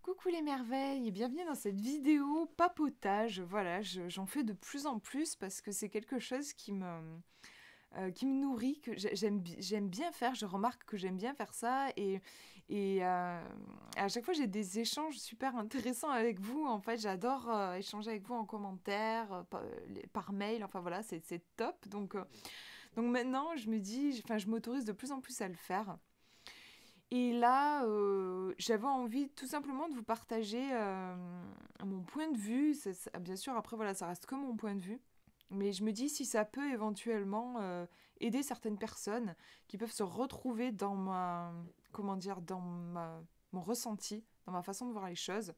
Coucou les merveilles et bienvenue dans cette vidéo papotage. Voilà, j'en fais de plus en plus parce que c'est quelque chose qui me nourrit, que j'aime bien faire. Je remarque que j'aime bien faire ça et à chaque fois j'ai des échanges super intéressants avec vous. En fait, j'adore échanger avec vous en commentaire, par mail. Enfin voilà, c'est top. Donc maintenant, je me dis, enfin, je m'autorise de plus en plus à le faire. Et là, j'avais envie tout simplement de vous partager mon point de vue. Bien sûr, après, voilà, ça reste que mon point de vue. Mais je me dis si ça peut éventuellement aider certaines personnes qui peuvent se retrouver dans comment dire, mon ressenti, dans ma façon de voir les choses.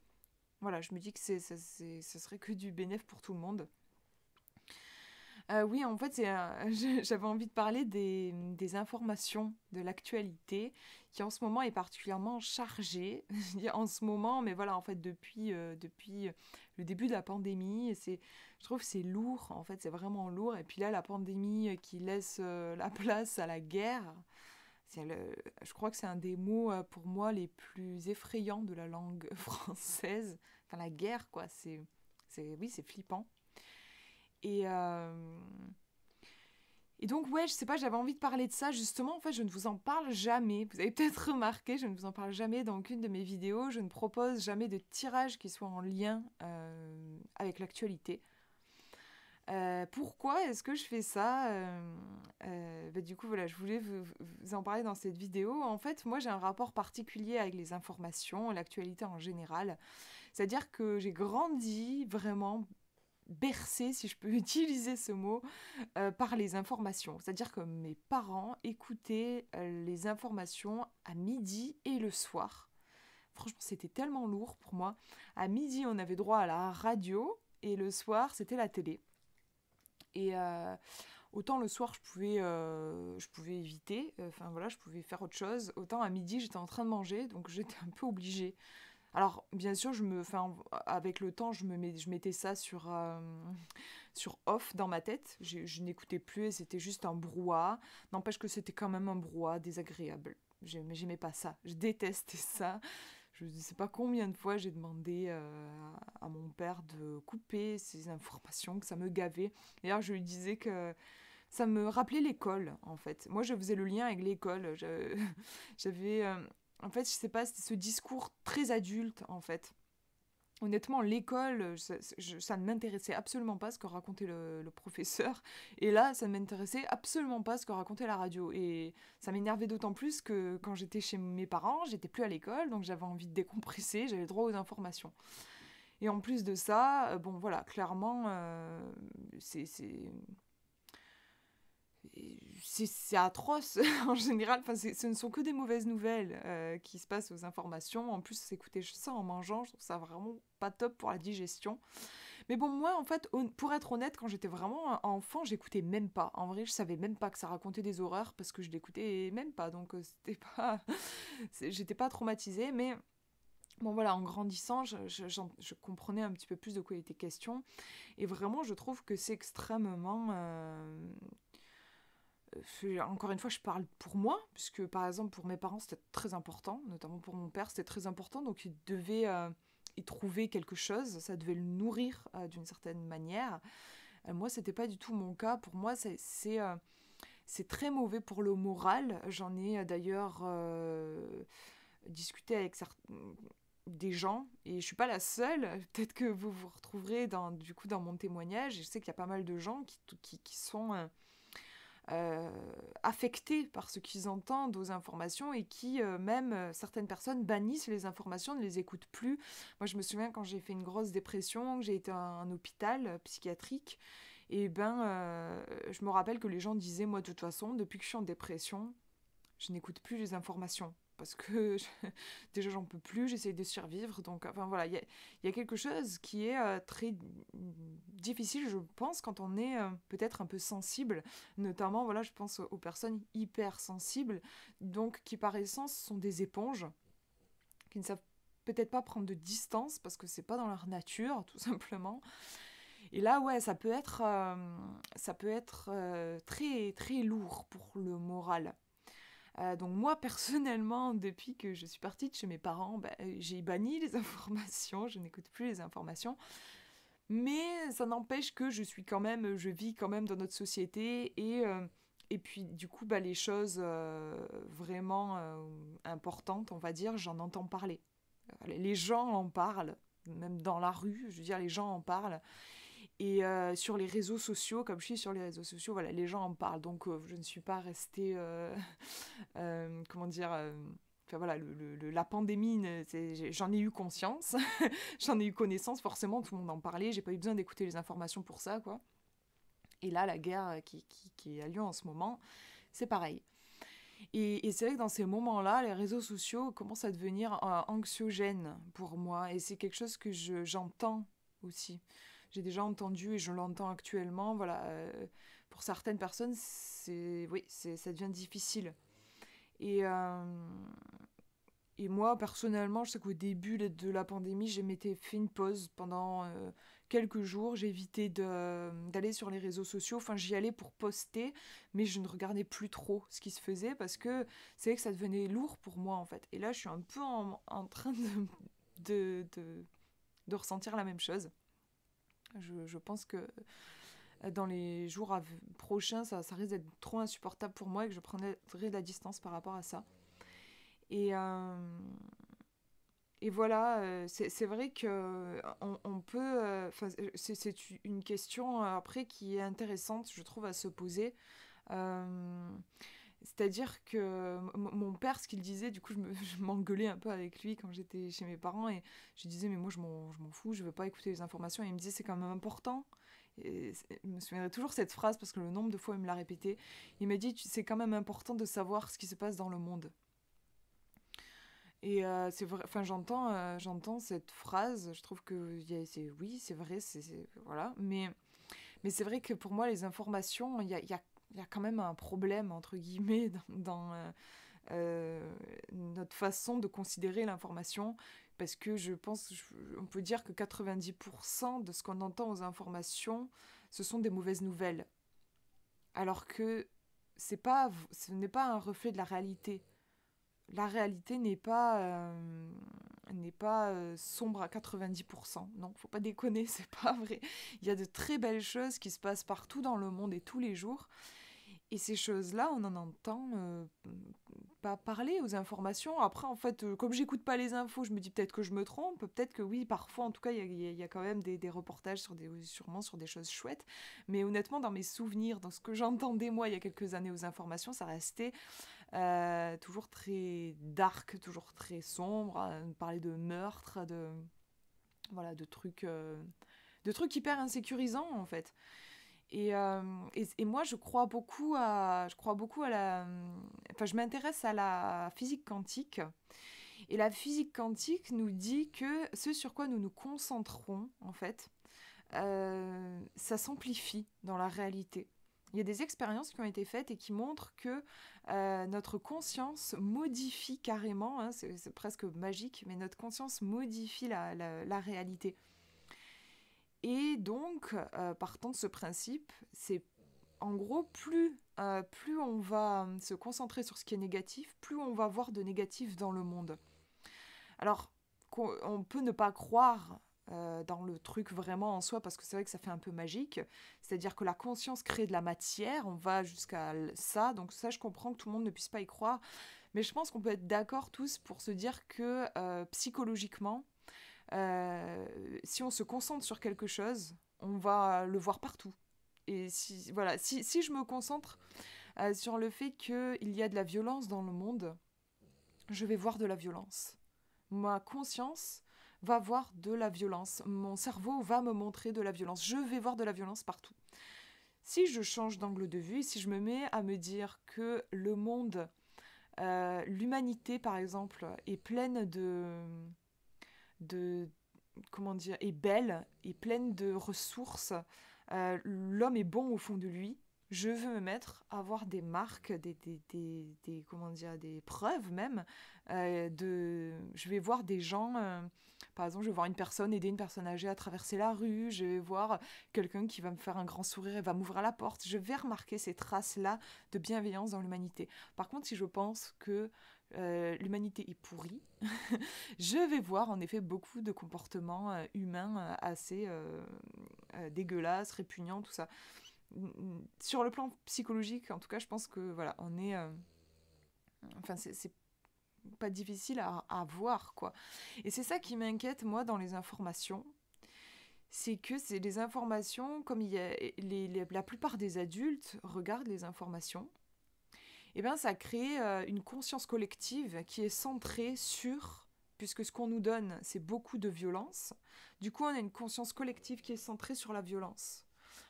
Voilà, je me dis que ça serait que du bénéfice pour tout le monde. Oui, en fait, j'avais envie de parler des informations de l'actualité qui en ce moment est particulièrement chargée. Je dis en ce moment, mais voilà, en fait, depuis le début de la pandémie, je trouve que c'est lourd, en fait, c'est vraiment lourd. Et puis là, la pandémie qui laisse la place à la guerre, je crois que c'est un des mots pour moi les plus effrayants de la langue française. Enfin, la guerre, quoi, oui, c'est flippant. Et, euh, Et donc, ouais, je sais pas, j'avais envie de parler de ça. Justement, en fait, je ne vous en parle jamais. Vous avez peut-être remarqué, je ne vous en parle jamais dans aucune de mes vidéos. Je ne propose jamais de tirage qui soit en lien avec l'actualité. Pourquoi est-ce que je fais ça Du coup, voilà, je voulais vous en parler dans cette vidéo. En fait, moi, j'ai un rapport particulier avec les informations, l'actualité en général. C'est-à-dire que j'ai grandi vraiment bercée, si je peux utiliser ce mot, par les informations. C'est-à-dire que mes parents écoutaient les informations à midi et le soir. Franchement, c'était tellement lourd pour moi. À midi, on avait droit à la radio et le soir, c'était la télé. Et autant le soir, je pouvais éviter, enfin voilà, je pouvais faire autre chose. Autant à midi, j'étais en train de manger, donc j'étais un peu obligée. Alors, bien sûr, enfin, avec le temps, je mettais ça sur off dans ma tête. Je n'écoutais plus et c'était juste un brouhaha. N'empêche que c'était quand même un brouhaha désagréable. J'aimais pas ça. Je détestais ça. Je ne sais pas combien de fois j'ai demandé à mon père de couper ces informations, que ça me gavait. D'ailleurs, je lui disais que ça me rappelait l'école, en fait. Moi, je faisais le lien avec l'école. J'avais... en fait, je sais pas, c'était ce discours très adulte, en fait. Honnêtement, l'école, ça ne m'intéressait absolument pas ce que racontait le professeur. Et là, ça ne m'intéressait absolument pas ce que racontait la radio. Et ça m'énervait d'autant plus que quand j'étais chez mes parents, j'étais plus à l'école, donc j'avais envie de décompresser, j'avais droit aux informations. Et en plus de ça, bon voilà, clairement, c'est c'est atroce en général. Enfin, ce ne sont que des mauvaises nouvelles qui se passent aux informations. En plus, s'écouter ça en mangeant, je trouve ça vraiment pas top pour la digestion. Mais bon, moi, en fait, pour être honnête, quand j'étais vraiment enfant, j'écoutais même pas. En vrai, je savais même pas que ça racontait des horreurs parce que je l'écoutais même pas. Donc, c'était pas, j'étais pas traumatisée. Mais bon, voilà, en grandissant, je comprenais un petit peu plus de quoi il était question. Et vraiment, je trouve que c'est extrêmement encore une fois, je parle pour moi, puisque par exemple pour mes parents c'était très important, notamment pour mon père c'était très important, donc il devait y trouver quelque chose, ça devait le nourrir d'une certaine manière. Moi c'était pas du tout mon cas, pour moi c'est très mauvais pour le moral. J'en ai d'ailleurs discuté avec des gens, et je suis pas la seule, peut-être que vous vous retrouverez du coup dans mon témoignage, je sais qu'il y a pas mal de gens qui sont euh, affectés par ce qu'ils entendent aux informations et qui, même certaines personnes, bannissent les informations, ne les écoutent plus. Moi, je me souviens quand j'ai fait une grosse dépression, que j'ai été à un hôpital psychiatrique, et ben, je me rappelle que les gens disaient, moi, de toute façon, depuis que je suis en dépression, je n'écoute plus les informations. Parce que déjà j'en peux plus, j'essaie de survivre. Donc, enfin voilà, il y a quelque chose qui est très difficile, je pense, quand on est peut-être un peu sensible. Notamment, voilà, je pense aux personnes hyper sensibles, donc qui par essence sont des éponges, qui ne savent peut-être pas prendre de distance parce que c'est pas dans leur nature, tout simplement. Et là, ouais, ça peut être très très lourd pour le moral. Donc moi, personnellement, depuis que je suis partie de chez mes parents, j'ai banni les informations, je n'écoute plus les informations. Mais ça n'empêche que je vis quand même dans notre société et puis du coup, les choses vraiment importantes, on va dire, j'en entends parler. Les gens en parlent, même dans la rue, je veux dire, les gens en parlent. Et sur les réseaux sociaux, comme je suis sur les réseaux sociaux, voilà, les gens en parlent. Donc je ne suis pas restée, comment dire, enfin voilà, la pandémie, j'en ai eu conscience, j'en ai eu connaissance, forcément, tout le monde en parlait, j'ai pas eu besoin d'écouter les informations pour ça, quoi. Et là, la guerre qui a lieu en ce moment, c'est pareil. Et c'est vrai que dans ces moments-là, les réseaux sociaux commencent à devenir anxiogènes pour moi. Et c'est quelque chose que j'entends aussi. J'ai déjà entendu et je l'entends actuellement. Voilà, pour certaines personnes, oui, ça devient difficile. Et, euh, et moi, personnellement, je sais qu'au début de la pandémie, je m'étais fait une pause pendant quelques jours. J'évitais d'aller sur les réseaux sociaux. Enfin, j'y allais pour poster, mais je ne regardais plus trop ce qui se faisait parce que c'est vrai que ça devenait lourd pour moi, en fait. Et là, je suis un peu en train de ressentir la même chose. Je pense que dans les jours prochains, ça risque d'être trop insupportable pour moi et que je prendrai de la distance par rapport à ça. Et, et voilà, c'est vrai que on peut. C'est une question après qui est intéressante, je trouve, à se poser. Euh, C'est-à-dire que mon père, ce qu'il disait, du coup, je m'engueulais un peu avec lui quand j'étais chez mes parents et je disais, mais moi, je m'en fous, je veux pas écouter les informations. Et il me disait, c'est quand même important. Et je me souviendrai toujours de cette phrase parce que le nombre de fois il me l'a répété. Il m'a dit, c'est quand même important de savoir ce qui se passe dans le monde. Et c'est vrai, enfin j'entends cette phrase, je trouve que oui, c'est vrai, voilà, mais c'est vrai que pour moi les informations, il y a quand même un problème entre guillemets dans notre façon de considérer l'information, parce que je pense, on peut dire que 90% de ce qu'on entend aux informations, ce sont des mauvaises nouvelles, alors que ce n'est pas un reflet de la réalité. La réalité n'est pas sombre à 90%. Non, faut pas déconner, c'est pas vrai. Il y a de très belles choses qui se passent partout dans le monde et tous les jours. Et ces choses-là, on en entend pas parler aux informations. Après, en fait, comme j'écoute pas les infos, je me dis peut-être que je me trompe. Peut-être que oui, parfois, en tout cas, il y a quand même des reportages sûrement sur des choses chouettes. Mais honnêtement, dans mes souvenirs, dans ce que j'entendais moi il y a quelques années aux informations, ça restait toujours très dark, toujours très sombre, parler de meurtres, voilà, de trucs hyper insécurisants en fait. Et moi, enfin, je m'intéresse à la physique quantique. Et la physique quantique nous dit que ce sur quoi nous nous concentrons, en fait, ça s'amplifie dans la réalité. Il y a des expériences qui ont été faites et qui montrent que notre conscience modifie carrément, hein, c'est presque magique, mais notre conscience modifie la réalité. Et donc, partant de ce principe, c'est en gros, plus on va se concentrer sur ce qui est négatif, plus on va voir de négatif dans le monde. Alors, on peut ne pas croire dans le truc vraiment en soi, parce que c'est vrai que ça fait un peu magique. C'est-à-dire que la conscience crée de la matière, on va jusqu'à ça, donc ça je comprends que tout le monde ne puisse pas y croire, mais je pense qu'on peut être d'accord tous pour se dire que psychologiquement, si on se concentre sur quelque chose, on va le voir partout. Et voilà, si je me concentre sur le fait qu'il y a de la violence dans le monde, je vais voir de la violence. Ma conscience va voir de la violence. Mon cerveau va me montrer de la violence. Je vais voir de la violence partout. Si je change d'angle de vue, si je me mets à me dire que le monde, l'humanité par exemple, est pleine de comment dire, est belle, est pleine de ressources, l'homme est bon au fond de lui, je veux me mettre à avoir des marques, comment dire, des preuves même. Je vais voir des gens, par exemple, je vais voir une personne aider une personne âgée à traverser la rue, je vais voir quelqu'un qui va me faire un grand sourire et va m'ouvrir la porte. Je vais remarquer ces traces-là de bienveillance dans l'humanité. Par contre, si je pense que l'humanité est pourrie, je vais voir en effet beaucoup de comportements humains assez dégueulasses, répugnants, tout ça. Sur le plan psychologique, en tout cas, je pense que voilà, on est. Enfin, c'est pas difficile à voir, quoi. Et c'est ça qui m'inquiète, moi, dans les informations. C'est que c'est les informations, comme il y a, la plupart des adultes regardent les informations, et bien ça crée une conscience collective qui est centrée sur, puisque ce qu'on nous donne, c'est beaucoup de violence, du coup on a une conscience collective qui est centrée sur la violence.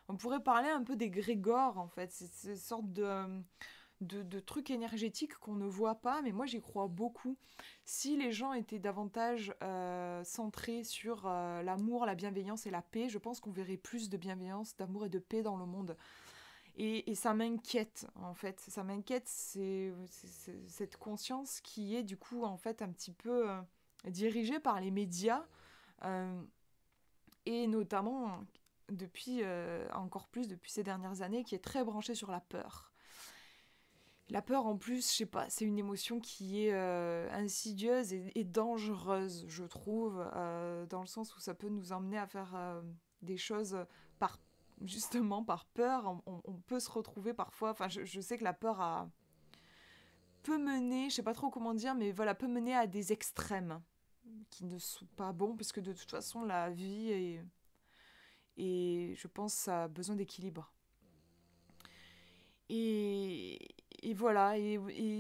On pourrait parler un peu des grégores, en fait, c'est une sorte de trucs énergétiques qu'on ne voit pas, mais moi j'y crois beaucoup. Si les gens étaient davantage centrés sur l'amour, la bienveillance et la paix, je pense qu'on verrait plus de bienveillance, d'amour et de paix dans le monde. Et ça m'inquiète, en fait. Ça m'inquiète, c'est cette conscience qui est, du coup, en fait, un petit peu dirigée par les médias, euh, et notamment, encore plus depuis ces dernières années, qui est très branchée sur la peur. La peur, en plus, je sais pas, c'est une émotion qui est insidieuse et dangereuse, je trouve, dans le sens où ça peut nous emmener à faire des choses par justement par peur. On peut se retrouver parfois. Enfin, je sais que la peur peut mener, je sais pas trop comment dire, mais voilà, peut mener à des extrêmes qui ne sont pas bons, parce que de toute façon, la vie et je pense, ça a besoin d'équilibre. Et voilà, et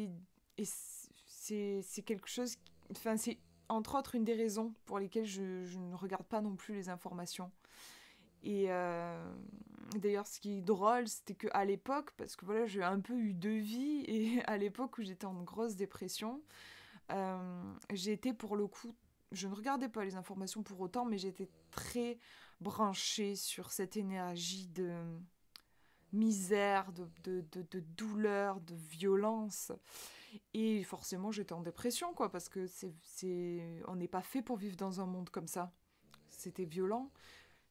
c'est quelque chose, enfin c'est entre autres une des raisons pour lesquelles je ne regarde pas non plus les informations. Et d'ailleurs, ce qui est drôle, c'était qu'à l'époque, parce que voilà, j'ai un peu eu deux vies, et à l'époque où j'étais en grosse dépression, j'ai été pour le coup, je ne regardais pas les informations pour autant, mais j'étais très branchée sur cette énergie de misère, de douleur, de violence. Et forcément, j'étais en dépression, quoi, parce que on n'est pas fait pour vivre dans un monde comme ça. C'était violent,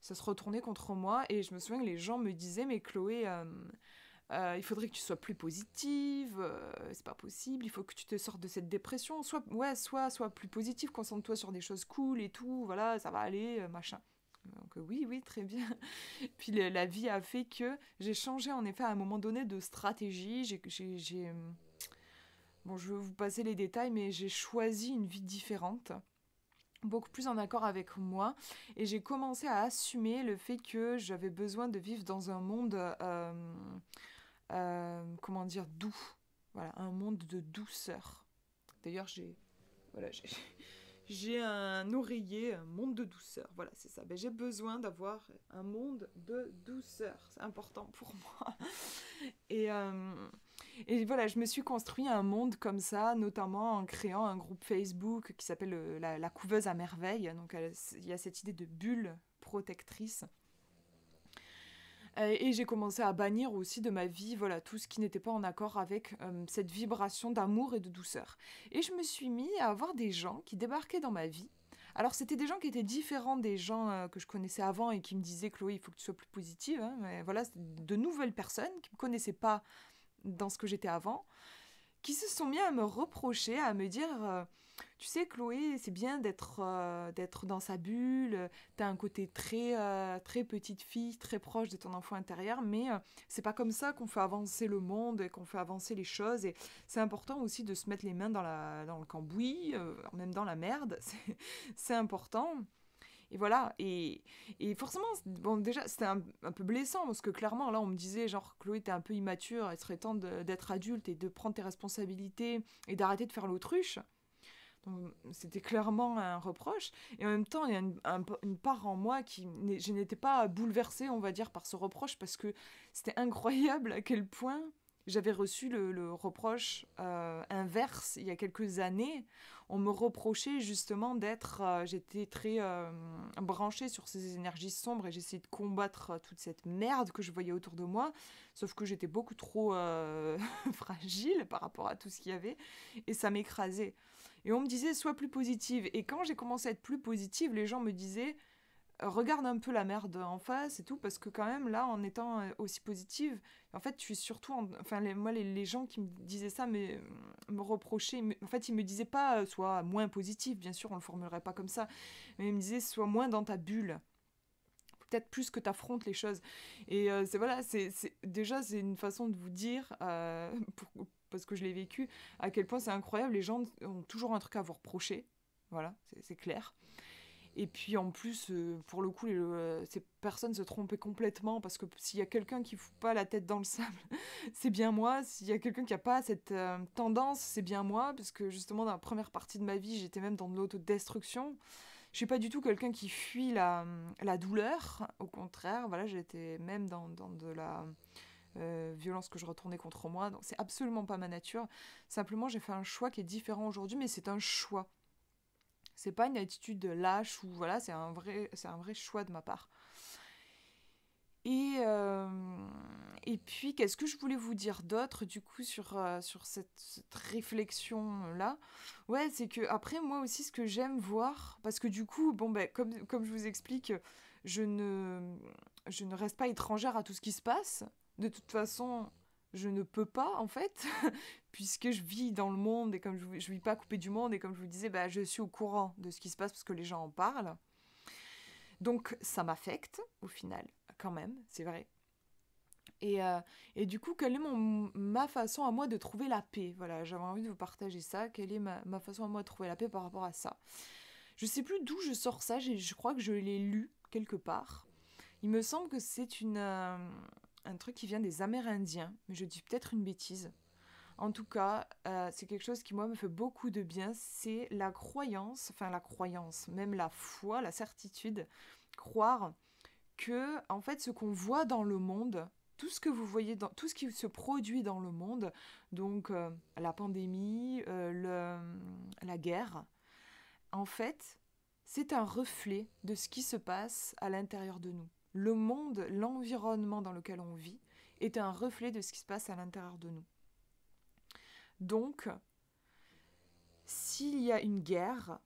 ça se retournait contre moi, et je me souviens que les gens me disaient, mais Chloé, il faudrait que tu sois plus positive, c'est pas possible, il faut que tu te sortes de cette dépression, sois plus positive, concentre-toi sur des choses cool et tout, voilà, ça va aller, machin. Donc oui, oui, très bien. Puis la vie a fait que j'ai changé en effet à un moment donné de stratégie. Bon, je vais vous passer les détails, mais j'ai choisi une vie différente, beaucoup plus en accord avec moi. Et j'ai commencé à assumer le fait que j'avais besoin de vivre dans un monde, comment dire, doux. Voilà, un monde de douceur. D'ailleurs, voilà, j'ai un oreiller, un monde de douceur. Voilà, c'est ça. Ben, j'ai besoin d'avoir un monde de douceur. C'est important pour moi. Et, euh, et voilà, je me suis construit un monde comme ça, notamment en créant un groupe Facebook qui s'appelle la couveuse à merveille. Donc, il y a cette idée de bulle protectrice. Et j'ai commencé à bannir aussi de ma vie, voilà, tout ce qui n'était pas en accord avec cette vibration d'amour et de douceur. Et je me suis mis à avoir des gens qui débarquaient dans ma vie. Alors c'était des gens qui étaient différents des gens que je connaissais avant et qui me disaient Chloé, il faut que tu sois plus positive. Hein. Mais voilà, c'était de nouvelles personnes qui me connaissaient pas dans ce que j'étais avant, qui se sont mis à me reprocher, à me dire tu sais Chloé, c'est bien d'être dans sa bulle, t'as un côté très petite fille, très proche de ton enfant intérieur, mais c'est pas comme ça qu'on fait avancer le monde et qu'on fait avancer les choses, et c'est important aussi de se mettre les mains dans le cambouis, même dans la merde, c'est important. Et voilà, et forcément, bon, déjà, c'était un peu blessant, parce que clairement, là, on me disait, genre, Chloé, t'es un peu immature, il serait temps d'être adulte et de prendre tes responsabilités et d'arrêter de faire l'autruche. Donc, c'était clairement un reproche. Et en même temps, il y a une part en moi je n'étais pas bouleversée, on va dire, par ce reproche, parce que c'était incroyable à quel point j'avais reçu le reproche inverse il y a quelques années, on me reprochait justement d'être... j'étais très branchée sur ces énergies sombres et j'essayais de combattre toute cette merde que je voyais autour de moi, sauf que j'étais beaucoup trop fragile par rapport à tout ce qu'il y avait, et ça m'écrasait. Et on me disait, sois plus positive. Et quand j'ai commencé à être plus positive, les gens me disaient, regarde un peu la merde en face et tout, parce que quand même, là, en étant aussi positive, en fait, je suis surtout... Enfin, moi, les gens qui me disaient ça me reprochaient... En fait, ils me disaient pas, sois moins positive, bien sûr, on le formulerait pas comme ça, mais ils me disaient, sois moins dans ta bulle. Peut-être plus que tu affrontes les choses. Et voilà, déjà, c'est une façon de vous dire, parce que je l'ai vécu, à quel point c'est incroyable, les gens ont toujours un truc à vous reprocher. Voilà, c'est clair. Et puis en plus, pour le coup, ces personnes se trompaient complètement parce que s'il y a quelqu'un qui fout pas la tête dans le sable, c'est bien moi. S'il y a quelqu'un qui a pas cette tendance, c'est bien moi. Parce que justement, dans la première partie de ma vie, j'étais même dans de l'autodestruction. Je suis pas du tout quelqu'un qui fuit la douleur. Au contraire, voilà, j'étais même dans de la violence que je retournais contre moi. Donc c'est absolument pas ma nature. Simplement, j'ai fait un choix qui est différent aujourd'hui, mais c'est un choix. C'est pas une attitude lâche ou voilà, c'est un vrai choix de ma part. Et puis, qu'est-ce que je voulais vous dire d'autre, du coup, sur cette réflexion-là? Ouais, c'est que, après, moi aussi, ce que j'aime voir, parce que du coup, bon, ben, comme je vous explique, je ne, je ne reste pas étrangère à tout ce qui se passe. De toute façon, je ne peux pas, en fait, puisque je vis dans le monde, et comme je vis pas coupée du monde, et comme je vous disais, bah, je suis au courant de ce qui se passe, parce que les gens en parlent. Donc, ça m'affecte, au final, quand même, c'est vrai. Et, euh, et du coup, quelle est ma façon à moi de trouver la paix? Voilà, j'avais envie de vous partager ça. Quelle est ma façon à moi de trouver la paix par rapport à ça? Je sais plus d'où je sors ça, je crois que je l'ai lu quelque part. Il me semble que c'est un truc qui vient des Amérindiens, mais je dis peut-être une bêtise. En tout cas, c'est quelque chose qui, moi, me fait beaucoup de bien. C'est la croyance, enfin la croyance, même la foi, la certitude, croire que, en fait, ce qu'on voit dans le monde, tout ce que vous voyez, tout ce qui se produit dans le monde, donc la pandémie, la guerre, en fait, c'est un reflet de ce qui se passe à l'intérieur de nous. Le monde, l'environnement dans lequel on vit, est un reflet de ce qui se passe à l'intérieur de nous. Donc, s'il y a une guerre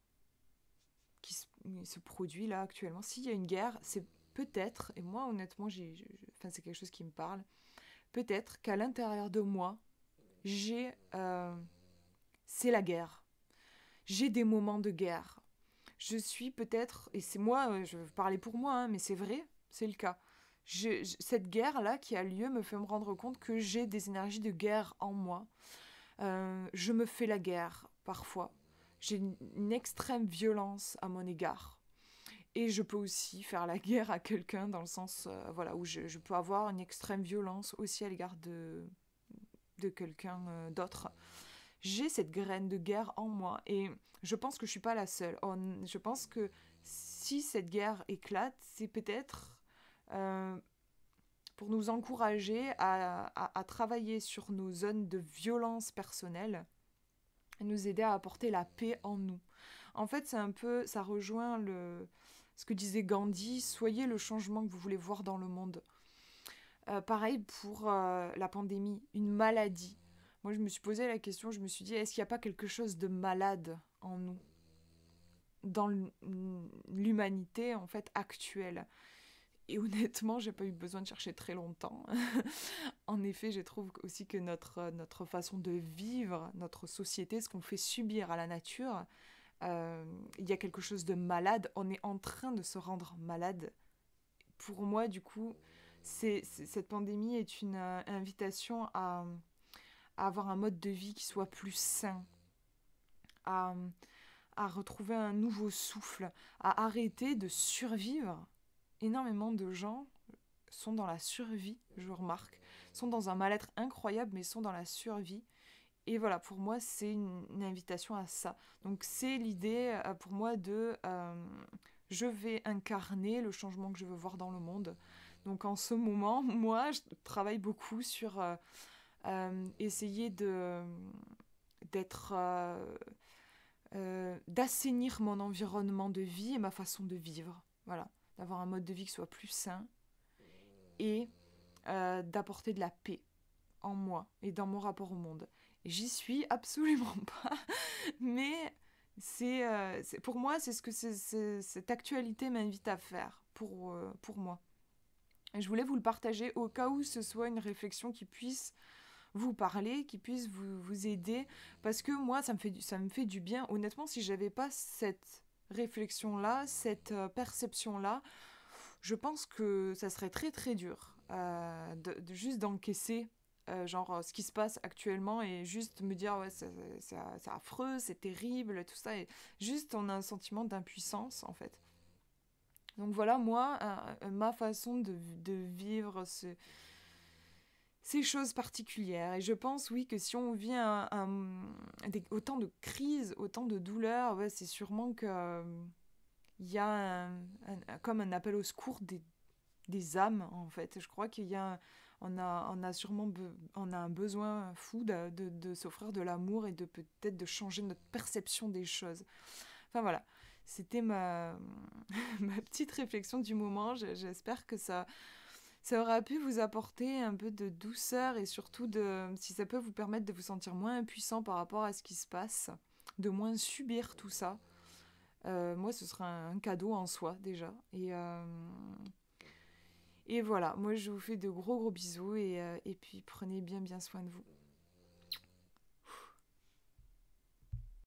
qui se produit là actuellement, s'il y a une guerre, c'est peut-être, et moi honnêtement, enfin, c'est quelque chose qui me parle, peut-être qu'à l'intérieur de moi, j'ai... c'est la guerre. J'ai des moments de guerre. Je suis peut-être, et c'est moi, je veux parler pour moi, hein, mais c'est vrai, c'est le cas. Cette guerre-là qui a lieu me fait me rendre compte que j'ai des énergies de guerre en moi. Je me fais la guerre parfois. J'ai une extrême violence à mon égard. Et je peux aussi faire la guerre à quelqu'un dans le sens voilà, où je peux avoir une extrême violence aussi à l'égard de quelqu'un d'autre. J'ai cette graine de guerre en moi et je pense que je suis pas la seule. Je pense que si cette guerre éclate, c'est peut-être euh, pour nous encourager à travailler sur nos zones de violence personnelle et nous aider à apporter la paix en nous. En fait, c'est un peu, ça rejoint ce que disait Gandhi, soyez le changement que vous voulez voir dans le monde. Pareil pour la pandémie, une maladie. Moi, je me suis posé la question, je me suis dit, est-ce qu'il n'y a pas quelque chose de malade en nous, dans l'humanité en fait actuelle? Et honnêtement, j'ai pas eu besoin de chercher très longtemps. En effet, je trouve aussi que notre façon de vivre, notre société, ce qu'on fait subir à la nature, il y a quelque chose de malade. On est en train de se rendre malade. Pour moi, du coup, cette pandémie est une invitation à avoir un mode de vie qui soit plus sain, à, à retrouver un nouveau souffle, à arrêter de survivre. Énormément de gens sont dans la survie, je remarque, sont dans un mal-être incroyable, mais sont dans la survie. Et voilà, pour moi, c'est une invitation à ça. Donc c'est l'idée pour moi de je vais incarner le changement que je veux voir dans le monde. Donc en ce moment, moi, je travaille beaucoup sur essayer d'être d'assainir mon environnement de vie et ma façon de vivre. Voilà, d'avoir un mode de vie qui soit plus sain et d'apporter de la paix en moi et dans mon rapport au monde. Et j'y suis absolument pas, mais pour moi, c'est ce que cette actualité m'invite à faire pour moi. Et je voulais vous le partager au cas où ce soit une réflexion qui puisse vous parler, qui puisse vous aider, parce que moi, ça me fait du bien. Honnêtement, si j'avais pas cette réflexion-là, cette perception-là, je pense que ça serait très très dur de juste d'encaisser ce qui se passe actuellement et juste me dire ouais c'est affreux, c'est terrible, tout ça. Et juste on a un sentiment d'impuissance en fait. Donc voilà, moi, ma façon de vivre ces choses particulières. Et je pense, oui, que si on vit autant de crises, autant de douleurs, ouais, c'est sûrement que il y a comme un appel au secours des âmes, en fait. Je crois on a sûrement on a un besoin fou de s'offrir de l'amour et de peut-être de changer notre perception des choses. Enfin voilà, c'était ma petite réflexion du moment. J'espère que ça aura pu vous apporter un peu de douceur et surtout si ça peut vous permettre de vous sentir moins impuissant par rapport à ce qui se passe, de moins subir tout ça. Moi, ce sera un cadeau en soi déjà. Et voilà, moi je vous fais de gros bisous et puis prenez bien soin de vous.